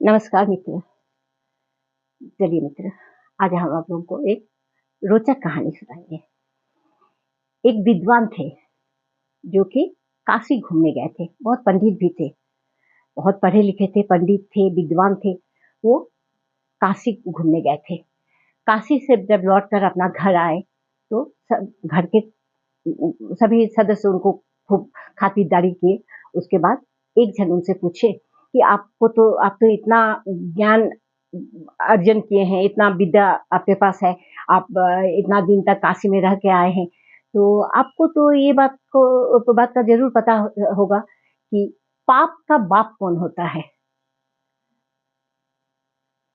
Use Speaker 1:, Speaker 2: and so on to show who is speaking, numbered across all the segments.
Speaker 1: नमस्कार मित्र। चलिए मित्र, आज हम आप लोगों को एक रोचक कहानी सुनाएंगे। एक विद्वान थे जो कि काशी घूमने गए थे। बहुत पंडित भी थे, बहुत पढ़े लिखे थे, पंडित थे, विद्वान थे। वो काशी घूमने गए थे। काशी से जब लौट कर अपना घर आए तो घर के सभी सदस्य उनको खूब खातिरदारी किए। उसके बाद एक जन उनसे पूछे कि आप तो इतना ज्ञान अर्जन किए हैं, इतना विद्या आपके पास है, आप इतना दिन तक काशी में रह के आए हैं, तो आपको तो ये बात का जरूर पता होगा कि पाप का बाप कौन होता है।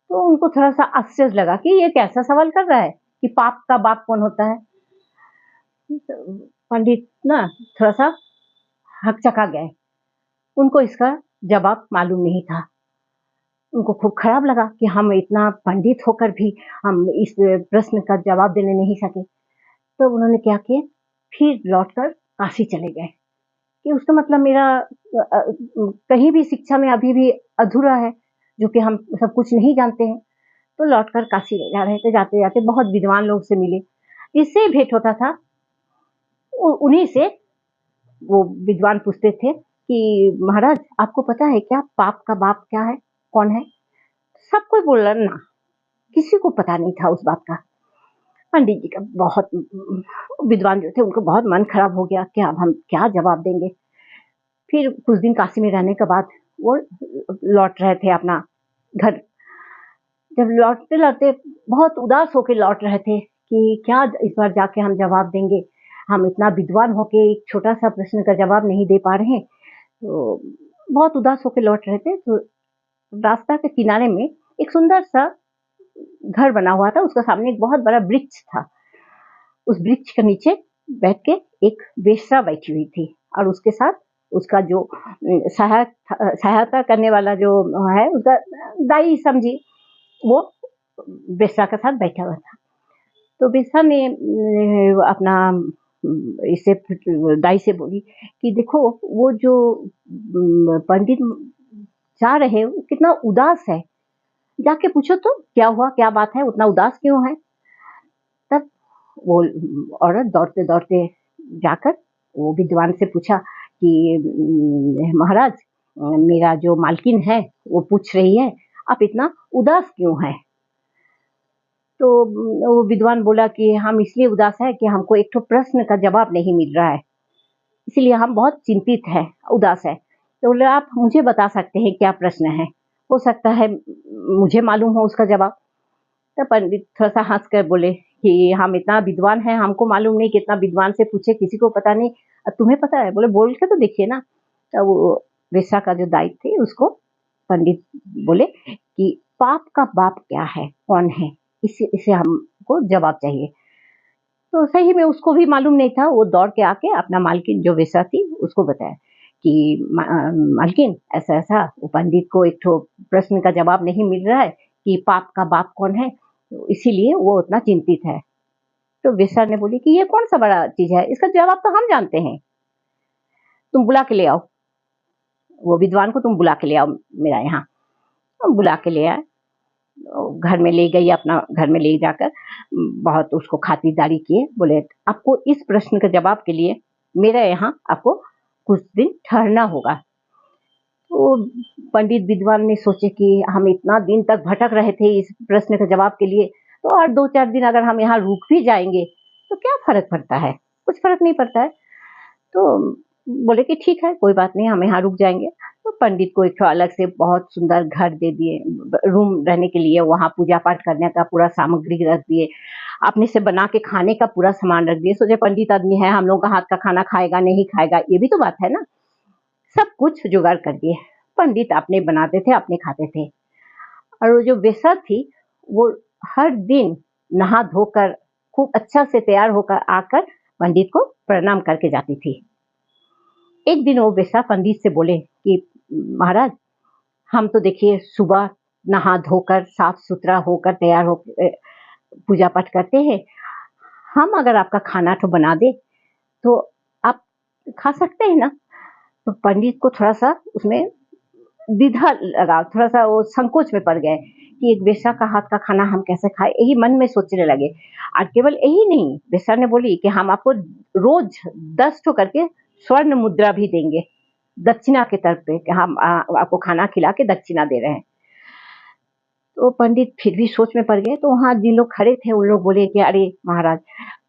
Speaker 1: तो उनको थोड़ा सा आश्चर्य लगा कि ये कैसा सवाल कर रहा है कि पाप का बाप कौन होता है। पंडित ना थोड़ा सा हकचका गए। उनको इसका जवाब मालूम नहीं था। उनको खूब खराब लगा कि हम इतना पंडित होकर भी हम इस प्रश्न का जवाब देने नहीं सके। तो उन्होंने क्या किया, फिर लौटकर काशी चले गए कि उसका मतलब मेरा कहीं भी शिक्षा में अभी भी अधूरा है, जो कि हम सब कुछ नहीं जानते हैं। तो लौटकर काशी जा रहे थे। जाते जाते बहुत विद्वान लोग से मिले, जिससे भेंट होता था उन्हीं से वो विद्वान पूछते थे कि महाराज आपको पता है क्या पाप का बाप क्या है, कौन है। सब कोई बोल रहा ना, किसी को पता नहीं था उस बात का। पंडित जी का बहुत विद्वान जो थे उनको बहुत मन खराब हो गया कि अब हम क्या जवाब देंगे। फिर कुछ दिन काशी में रहने के बाद वो लौट रहे थे अपना घर। जब लौटते लौटते बहुत उदास होकर लौट रहे थे कि क्या इस बार जाके हम जवाब देंगे, हम इतना विद्वान होके एक छोटा सा प्रश्न का जवाब नहीं दे पा रहे हैं। तो बहुत उदास होकर लौट रहे थे। तो रास्ता के किनारे में एक सुंदर सा घर बना हुआ था, उसका सामने एक बहुत बड़ा वृक्ष था। उस वृक्ष के नीचे बैठ के एक वेश्या बैठी हुई थी और उसके साथ उसका जो सहायता करने वाला जो है, उसका दाई समझी, वो वेश्या के साथ बैठा हुआ था। तो वेश्या ने अपना इसे दाई से बोली कि देखो वो जो पंडित जा रहे वो कितना उदास है, जाके पूछो तो क्या हुआ, क्या बात है, उतना उदास क्यों है। तब वो औरत दौड़ते दौड़ते जाकर वो विद्वान से पूछा कि महाराज मेरा जो मालकिन है वो पूछ रही है आप इतना उदास क्यों है। तो वो विद्वान बोला कि हम इसलिए उदास है कि हमको एक तो प्रश्न का जवाब नहीं मिल रहा है, इसलिए हम बहुत चिंतित है, उदास है। तो बोले आप मुझे बता सकते हैं क्या प्रश्न है, हो सकता है मुझे मालूम हो उसका जवाब। तो पंडित थोड़ा सा हंस कर बोले कि हम इतना विद्वान हैं, हमको मालूम नहीं, कितना विद्वान से पूछे, किसी को पता नहीं, तुम्हें पता है। बोले बोल के तो देखिए ना। तो वो वेश्या का जो दाई थे उसको पंडित बोले कि पाप का बाप क्या है, कौन है, इसे हमको जवाब चाहिए। तो सही में उसको भी मालूम नहीं था। वो दौड़ के आके अपना मालकिन जो वेश्या थी उसको बताया कि मालकिन ऐसा ऐसा, वो पंडित को एक तो प्रश्न का जवाब नहीं मिल रहा है कि पाप का बाप कौन है, तो इसीलिए वो उतना चिंतित है। तो वेश्या ने बोली कि ये कौन सा बड़ा चीज है, इसका जवाब तो हम जानते हैं, तुम बुला के ले आओ, वो विद्वान को तुम बुला के ले आओ मेरा यहाँ। बुला के ले आए, घर में ले गई, अपना घर में ले जाकर बहुत उसको खातिरदारी किए। बोले आपको इस प्रश्न के जवाब के लिए मेरे यहाँ आपको कुछ दिन ठहरना होगा। तो पंडित विद्वान ने सोचे कि हम इतना दिन तक भटक रहे थे इस प्रश्न के जवाब के लिए, तो और 2-4 दिन अगर हम यहाँ रुक भी जाएंगे तो क्या फर्क पड़ता है, कुछ फर्क नहीं पड़ता है। तो बोले कि ठीक है, कोई बात नहीं, हम यहाँ रुक जाएंगे। तो पंडित को एक अलग से बहुत सुंदर घर दे दिए, रूम रहने के लिए, वहाँ पूजा पाठ करने का पूरा सामग्री रख दिए, अपने से बना के खाने का पूरा सामान रख दिए। सोचे पंडित आदमी है, हम लोग का हाथ का खाना खाएगा नहीं खाएगा, ये भी तो बात है ना। सब कुछ जुगाड़ कर दिए। पंडित अपने बनाते थे, अपने खाते थे। और वो जो वेश्या थी वो हर दिन नहा धोकर खूब अच्छा से तैयार होकर आकर पंडित को प्रणाम करके जाती थी। एक दिन वो वेश्या पंडित से बोले कि महाराज हम तो देखिए सुबह नहा धोकर साफ सुथरा होकर तैयार होकर पूजा पाठ करते हैं, हम अगर आपका खाना तो बना दे तो आप खा सकते हैं ना। तो पंडित को थोड़ा सा उसमें द्विधा लगा, थोड़ा-सा वो संकोच में पड़ गए कि एक वेश्या का हाथ का खाना हम कैसे खाएँ? यही मन में सोचने लगे। और केवल यही नहीं, वेश्या ने बोली कि हम आपको रोज़ 10 ठो करके स्वर्ण मुद्रा भी देंगे, दक्षिणा के तौर पे कि हम आपको खाना खिला के दक्षिणा दे रहे हैं। तो पंडित फिर भी सोच में पड़ गए, तो वहाँ जिन लोग खड़े थे उन लोग बोले कि अरे महाराज,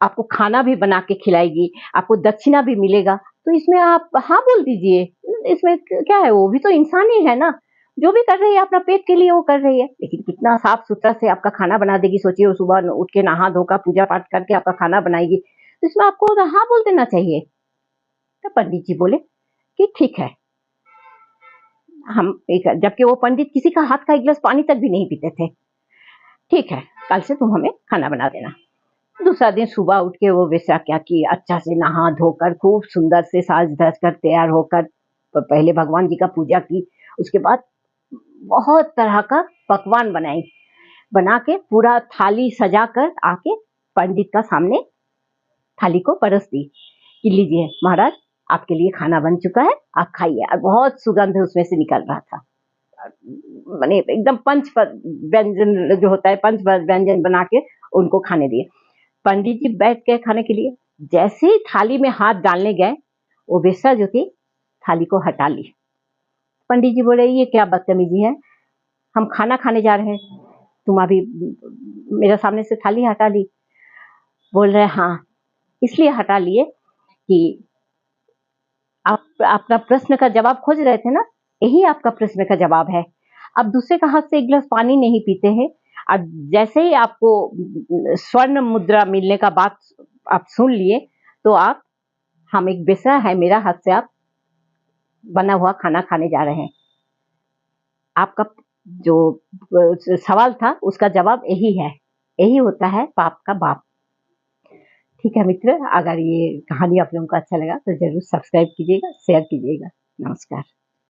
Speaker 1: आपको खाना भी बना के खिलाएगी, आपको दक्षिणा भी मिलेगा, तो इसमें आप हाँ बोल दीजिए, इसमें क्या है, वो भी तो इंसान ही है ना, जो भी कर रही है अपना पेट के लिए वो कर रही है, लेकिन कितना साफ सुथरा से आपका खाना बना देगी, सोचिए वो सुबह उठ के नहा धोकर पूजा पाठ करके आपका खाना बनाएगी, तो इसमें आपको हाँ बोल देना चाहिए। तो पंडित जी बोले कि ठीक है, हम एक, जबकि वो पंडित किसी का हाथ का एक गिलास पानी तक भी नहीं पीते थे। ठीक है, कल से तुम हमें खाना बना देना। दूसरा दिन सुबह उठ के वो वेश्या क्या की, अच्छा से नहा धोकर खूब सुंदर से साज धज कर तैयार होकर पहले भगवान जी का पूजा की, उसके बाद बहुत तरह का पकवान बनाई, बना के पूरा थाली सजा कर आके पंडित का सामने थाली को परस दी कि लीजिए महाराज, आपके लिए खाना बन चुका है, आप खाइए। और बहुत सुगंध उसमें से निकल रहा था, माने एकदम पंच व्यंजन जो होता है, पंच व्यंजन बना के उनको खाने दिए। पंडित जी बैठ के खाने के लिए जैसे ही थाली में हाथ डालने गए, वो वेश्या जो थी थाली को हटा ली। पंडित जी बोले ये क्या बदतमीजी है, हम खाना खाने जा रहे हैं, तुम अभी मेरे सामने से थाली हटा ली। बोल रहे हाँ, इसलिए हटा लिए कि आप अपना प्रश्न का जवाब खोज रहे थे ना, यही आपका प्रश्न का जवाब है। आप दूसरे का हाथ से एक गिलास पानी नहीं पीते हैं, और जैसे ही आपको स्वर्ण मुद्रा मिलने का बात आप सुन लिए, तो आप, हम एक वेश्या है, मेरा हाथ से आप बना हुआ खाना खाने जा रहे हैं। आपका जो सवाल था उसका जवाब यही है, यही होता है पाप का बाप। ठीक है मित्र, अगर ये कहानी आप लोगों को अच्छा लगा तो जरूर सब्सक्राइब कीजिएगा, शेयर कीजिएगा। नमस्कार।